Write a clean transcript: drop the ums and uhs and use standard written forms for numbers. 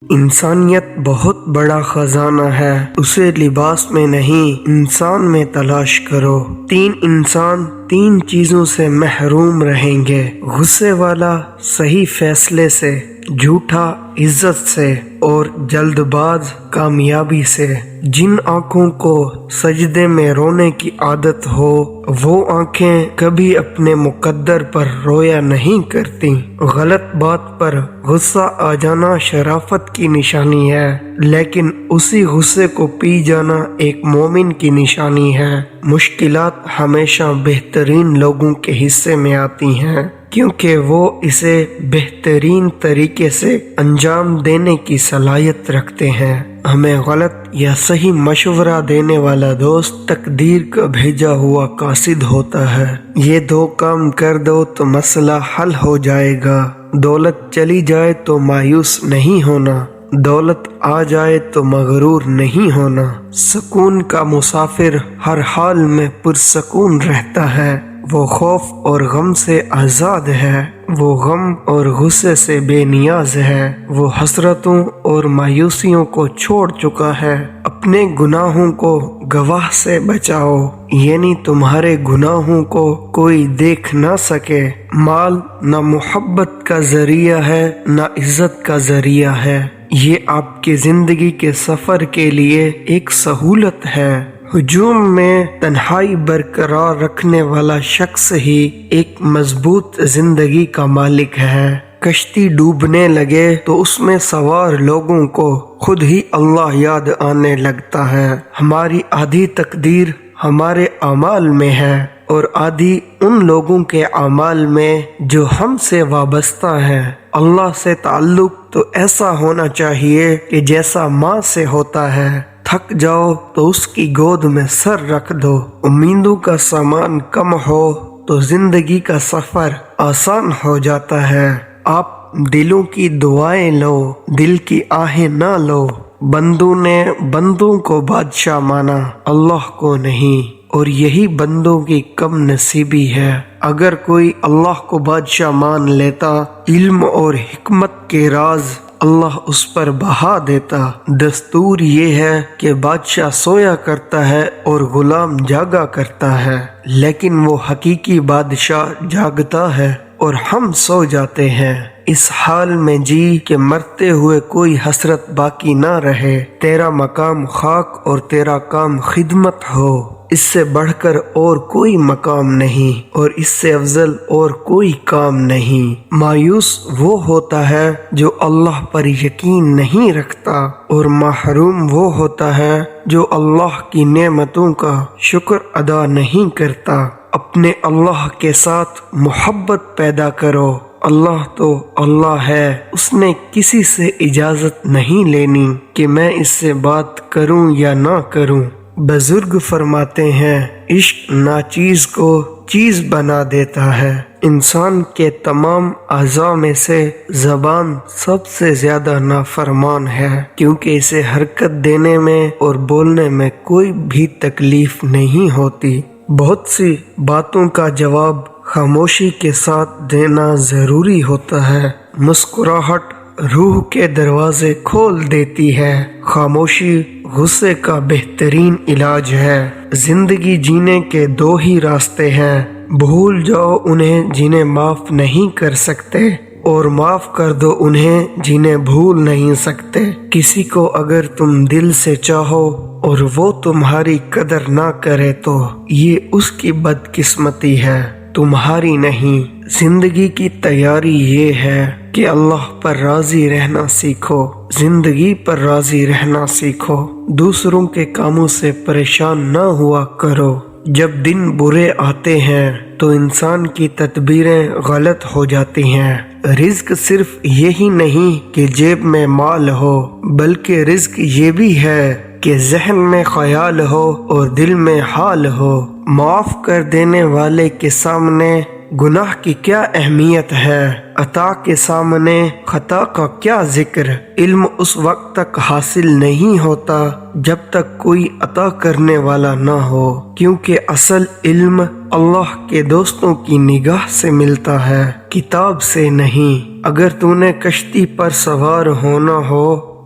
انسانیت بہت بڑا خزانہ ہے، اسے لباس میں نہیں انسان میں تلاش کرو۔ تین انسان تین چیزوں سے محروم رہیں گے: غصے والا صحیح فیصلے سے، جھوٹا عزت سے، اور جلد باز کامیابی سے۔ جن آنکھوں کو سجدے میں رونے کی عادت ہو وہ آنکھیں کبھی اپنے مقدر پر رویا نہیں کرتی۔ غلط بات پر غصہ آ جانا شرافت کی نشانی ہے، لیکن اسی غصے کو پی جانا ایک مومن کی نشانی ہے۔ مشکلات ہمیشہ بہترین لوگوں کے حصے میں آتی ہیں، کیونکہ وہ اسے بہترین طریقے سے انجام دینے کی صلاحیت رکھتے ہیں۔ ہمیں غلط یا صحیح مشورہ دینے والا دوست تقدیر کا بھیجا ہوا قاصد ہوتا ہے۔ یہ دو کام کر دو تو مسئلہ حل ہو جائے گا۔ دولت چلی جائے تو مایوس نہیں ہونا، دولت آ جائے تو مغرور نہیں ہونا۔ سکون کا مسافر ہر حال میں پرسکون رہتا ہے، وہ خوف اور غم سے آزاد ہے، وہ غم اور غصے سے بے نیاز ہے، وہ حسرتوں اور مایوسیوں کو چھوڑ چکا ہے۔ اپنے گناہوں کو گواہ سے بچاؤ، یعنی تمہارے گناہوں کو کوئی دیکھ نہ سکے۔ مال نہ محبت کا ذریعہ ہے نہ عزت کا ذریعہ ہے، یہ آپ کی زندگی کے سفر کے لیے ایک سہولت ہے۔ ہجوم میں تنہائی برقرار رکھنے والا شخص ہی ایک مضبوط زندگی کا مالک ہے۔ کشتی ڈوبنے لگے تو اس میں سوار لوگوں کو خود ہی اللہ یاد آنے لگتا ہے۔ ہماری آدھی تقدیر ہمارے اعمال میں ہے اور آدھی ان لوگوں کے اعمال میں جو ہم سے وابستہ ہیں۔ اللہ سے تعلق تو ایسا ہونا چاہیے کہ جیسا ماں سے ہوتا ہے۔ تھک جاؤ تو اس کی گود میں سر رکھ دو۔ امیدوں کا سامان کم ہو تو زندگی کا سفر آسان ہو جاتا ہے۔ آپ دلوں کی دعائیں لو، دل کی آہیں نہ لو۔ بندوں نے بندوں کو بادشاہ مانا، اللہ کو نہیں، اور یہی بندوں کی کم نصیبی ہے۔ اگر کوئی اللہ کو بادشاہ مان لیتا، علم اور حکمت کے راز اللہ اس پر بہا دیتا۔ دستور یہ ہے کہ بادشاہ سویا کرتا ہے اور غلام جاگا کرتا ہے، لیکن وہ حقیقی بادشاہ جاگتا ہے اور ہم سو جاتے ہیں۔ اس حال میں جی کہ مرتے ہوئے کوئی حسرت باقی نہ رہے۔ تیرا مقام خاک اور تیرا کام خدمت ہو، اس سے بڑھ کر اور کوئی مقام نہیں اور اس سے افضل اور کوئی کام نہیں۔ مایوس وہ ہوتا ہے جو اللہ پر یقین نہیں رکھتا، اور محروم وہ ہوتا ہے جو اللہ کی نعمتوں کا شکر ادا نہیں کرتا۔ اپنے اللہ کے ساتھ محبت پیدا کرو۔ اللہ تو اللہ ہے، اس نے کسی سے اجازت نہیں لینی کہ میں اس سے بات کروں یا نہ کروں۔ بزرگ فرماتے ہیں، عشق ناچیز کو چیز بنا دیتا ہے۔ انسان کے تمام اعضاء میں سے زبان سب سے زیادہ نافرمان ہے، کیونکہ اسے حرکت دینے میں اور بولنے میں کوئی بھی تکلیف نہیں ہوتی۔ بہت سی باتوں کا جواب خاموشی کے ساتھ دینا ضروری ہوتا ہے۔ مسکراہٹ روح کے دروازے کھول دیتی ہے۔ خاموشی غصے کا بہترین علاج ہے۔ زندگی جینے کے دو ہی راستے ہیں: بھول جاؤ انہیں جنہیں معاف نہیں کر سکتے، اور معاف کر دو انہیں جنہیں بھول نہیں سکتے۔ کسی کو اگر تم دل سے چاہو اور وہ تمہاری قدر نہ کرے تو یہ اس کی بدقسمتی ہے، تمہاری نہیں۔ زندگی کی تیاری یہ ہے کہ اللہ پر راضی رہنا سیکھو، زندگی پر راضی رہنا سیکھو۔ دوسروں کے کاموں سے پریشان نہ ہوا کرو۔ جب دن برے آتے ہیں تو انسان کی تدبیریں غلط ہو جاتی ہیں۔ رزق صرف یہی نہیں کہ جیب میں مال ہو، بلکہ رزق یہ بھی ہے کہ ذہن میں خیال ہو اور دل میں حال ہو۔ معاف کر دینے والے کے سامنے گناہ کی کیا اہمیت ہے، عطا کے سامنے خطا کا کیا ذکر۔ علم اس وقت تک حاصل نہیں ہوتا جب تک کوئی عطا کرنے والا نہ ہو، کیونکہ اصل علم اللہ کے دوستوں کی نگاہ سے ملتا ہے، کتاب سے نہیں۔ اگر تو نے کشتی پر سوار ہونا ہو